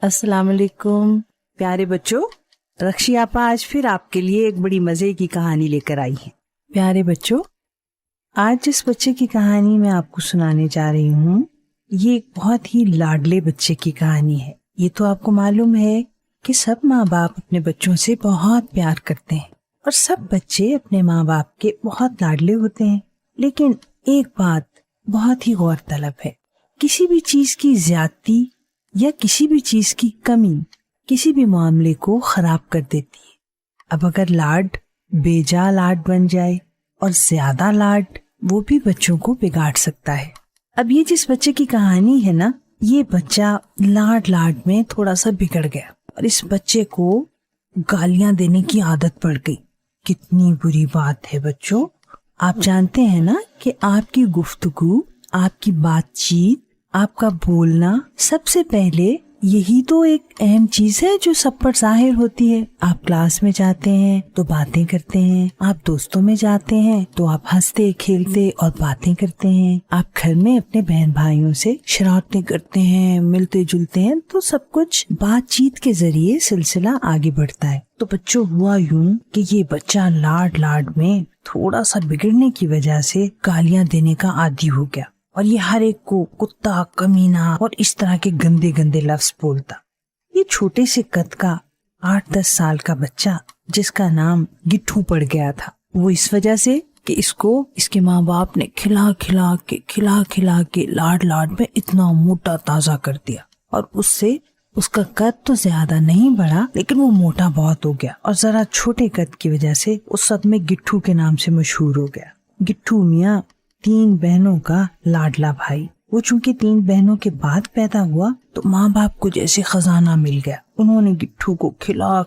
السلام علیکم پیارے بچوں، رکشی آپا آج پھر آپ کے لیے ایک بڑی مزے کی کہانی لے کر آئی ہیں۔ پیارے بچوں، آج جس بچے کی کہانی میں آپ کو سنانے جا رہی ہوں، یہ ایک بہت ہی لاڈلے بچے کی کہانی ہے۔ یہ تو آپ کو معلوم ہے کہ سب ماں باپ اپنے بچوں سے بہت پیار کرتے ہیں اور سب بچے اپنے ماں باپ کے بہت لاڈلے ہوتے ہیں، لیکن ایک بات بہت ہی غور طلب ہے، کسی بھی چیز کی زیادتی یا کسی بھی چیز کی کمی کسی بھی معاملے کو خراب کر دیتی ہے۔ اب اگر لاڈ بے جا لاڈ بن جائے اور زیادہ لاڈ، وہ بھی بچوں کو بگاڑ سکتا ہے۔ اب یہ جس بچے کی کہانی ہے نا، یہ بچہ لاڈ میں تھوڑا سا بگڑ گیا اور اس بچے کو گالیاں دینے کی عادت پڑ گئی۔ کتنی بری بات ہے بچوں، آپ جانتے ہیں نا کہ آپ کی گفتگو، آپ کی بات چیت، آپ کا بولنا سب سے پہلے یہی تو ایک اہم چیز ہے جو سب پر ظاہر ہوتی ہے۔ آپ کلاس میں جاتے ہیں تو باتیں کرتے ہیں، آپ دوستوں میں جاتے ہیں تو آپ ہنستے کھیلتے اور باتیں کرتے ہیں، آپ گھر میں اپنے بہن بھائیوں سے شرارتیں کرتے ہیں، ملتے جلتے ہیں، تو سب کچھ بات چیت کے ذریعے سلسلہ آگے بڑھتا ہے۔ تو بچوں ہوا یوں کہ یہ بچہ لاڈ میں تھوڑا سا بگڑنے کی وجہ سے گالیاں دینے کا عادی ہو گیا اور یہ ہر ایک کو کتا، کمینہ اور اس طرح کے گندے گندے لفظ بولتا۔ یہ چھوٹے سے قد کا 8-10 سال کا بچہ جس کا نام گٹھو پڑ گیا تھا، وہ اس وجہ سے کہ اس کو اس کے ماں باپ نے کھلا کھلا کے لاڈ میں اتنا موٹا تازہ کر دیا، اور اس سے اس کا قد تو زیادہ نہیں بڑھا لیکن وہ موٹا بہت ہو گیا، اور ذرا چھوٹے قد کی وجہ سے اس سب میں گٹھو کے نام سے مشہور ہو گیا۔ گٹھو میاں 3 بہنوں کا لاڈلا بھائی، وہ چونکہ 3 بہنوں کے بعد پیدا ہوا تو ماں باپ کو جیسے خزانہ مل گیا۔ انہوں نے گٹھو کو کھلا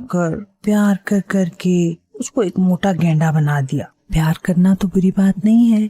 کر پیار کر کے اس کو ایک موٹا گینڈا بنا دیا۔ پیار کرنا تو بری بات نہیں ہے،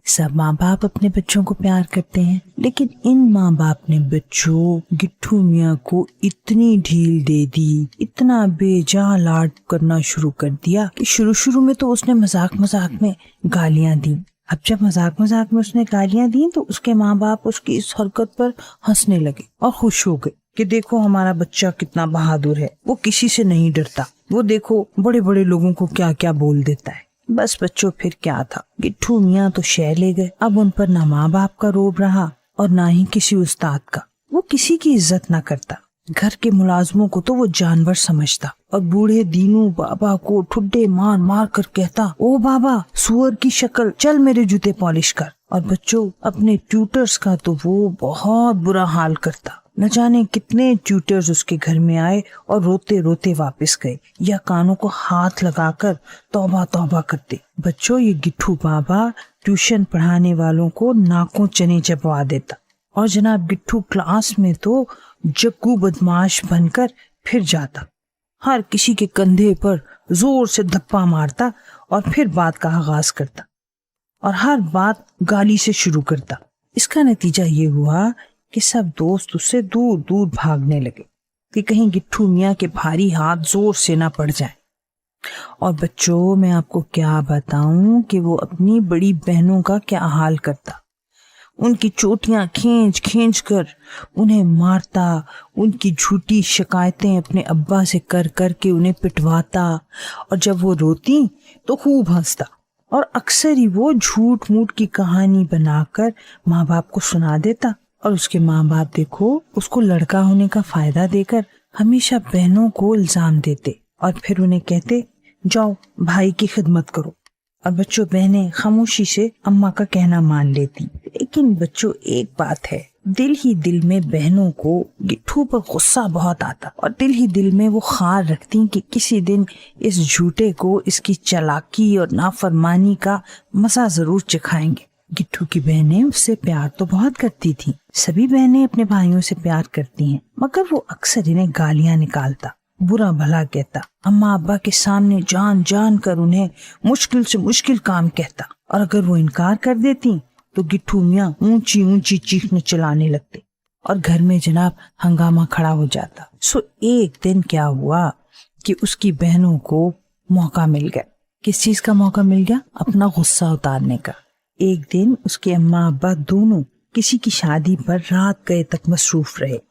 سب ماں باپ اپنے بچوں کو پیار کرتے ہیں، لیکن ان ماں باپ نے بچوں گٹھو میاں کو اتنی ڈھیل دے دی، اتنا بے جا لاڈ کرنا شروع کر دیا کہ شروع میں تو اس نے مذاق میں گالیاں دی۔ اب جب مذاق میں اس نے گالیاں دیں تو اس کے ماں باپ اس کی اس حرکت پر ہنسنے لگے اور خوش ہو گئے کہ دیکھو ہمارا بچہ کتنا بہادر ہے، وہ کسی سے نہیں ڈرتا، وہ دیکھو بڑے لوگوں کو کیا بول دیتا ہے۔ بس بچوں پھر کیا تھا، گٹھو میاں تو شہ لے گئے۔ اب ان پر نہ ماں باپ کا روب رہا اور نہ ہی کسی استاد کا، وہ کسی کی عزت نہ کرتا، گھر کے ملازموں کو تو وہ جانور سمجھتا، اور بوڑھے دینو بابا کو ٹھڈے مار کر کہتا، او بابا سور کی شکل، چل میرے جوتے پالش کر۔ اور بچوں اپنے ٹیوٹرز کا تو وہ بہت برا حال کرتا، نہ جانے کتنے ٹیوٹرز اس کے گھر میں آئے اور روتے واپس گئے یا کانوں کو ہاتھ لگا کر توبہ کرتے۔ بچوں یہ گٹھو بابا ٹیوشن پڑھانے والوں کو ناکوں چنے چبوا دیتا، اور جناب گٹھو کلاس میں تو جگو بدماش بن کر پھر جاتا، ہر کسی کے کندھے پر زور سے دھپا مارتا اور پھر بات کا آغاز کرتا اور ہر بات گالی سے شروع کرتا۔ اس کا نتیجہ یہ ہوا کہ سب دوست اس سے دور بھاگنے لگے کہ کہیں گٹھو میاں کے بھاری ہاتھ زور سے نہ پڑ جائیں۔ اور بچوں میں آپ کو کیا بتاؤں کہ وہ اپنی بڑی بہنوں کا کیا حال کرتا، ان کی چوٹیاں کھینچ کر انہیں مارتا، ان کی جھوٹی شکایتیں اپنے ابا سے کر کے انہیں پٹواتا، اور جب وہ روتی تو خوب ہنستا، اور اکثر ہی وہ جھوٹ موٹ کی کہانی بنا کر ماں باپ کو سنا دیتا، اور اس کے ماں باپ دیکھو اس کو لڑکا ہونے کا فائدہ دے کر ہمیشہ بہنوں کو الزام دیتے اور پھر انہیں کہتے جاؤ بھائی کی خدمت کرو، اور بچوں بہنیں خاموشی سے اماں کا کہنا مان لیتی۔ لیکن بچوں ایک بات ہے، دل ہی دل میں بہنوں کو گٹھو پر غصہ بہت آتا، اور دل ہی دل میں وہ خار رکھتی کہ کسی دن اس جھوٹے کو اس کی چالاکی اور نافرمانی کا مزہ ضرور چکھائیں گے۔ گٹھو کی بہنیں اس سے پیار تو بہت کرتی تھیں، سبھی بہنیں اپنے بھائیوں سے پیار کرتی ہیں، مگر وہ اکثر انہیں گالیاں نکالتا، برا بھلا کہتا، اماں ابا کے سامنے جان کر انہیں مشکل سے مشکل کام کہتا، اور اگر وہ انکار کر دیتی تو گٹھو میاں اونچی چیخنے چلانے لگتے اور گھر میں جناب ہنگامہ کھڑا ہو جاتا۔ ایک دن کیا ہوا کہ اس کی بہنوں کو موقع مل گیا۔ کس چیز کا موقع مل گیا؟ اپنا غصہ اتارنے کا۔ ایک دن اس کے اماں ابا دونوں کسی کی شادی پر رات گئے تک مصروف رہے